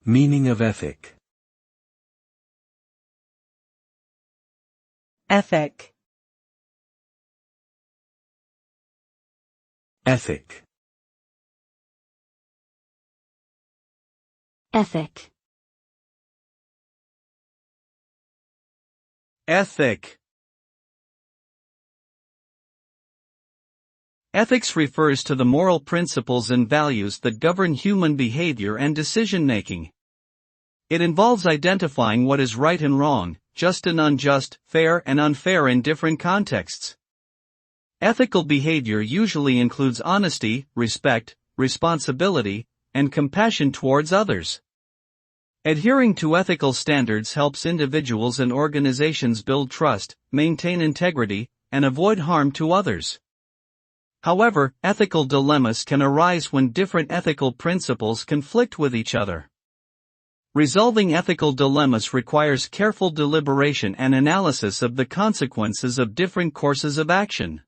Meaning of ethic. Ethic. Ethic. Ethic. Ethic. Ethics refers to the moral principles and values that govern human behavior and decision-making. It involves identifying what is right and wrong, just and unjust, fair and unfair in different contexts. Ethical behavior usually includes honesty, respect, responsibility, and compassion towards others. Adhering to ethical standards helps individuals and organizations build trust, maintain integrity, and avoid harm to others. However, ethical dilemmas can arise when different ethical principles conflict with each other. Resolving ethical dilemmas requires careful deliberation and analysis of the consequences of different courses of action.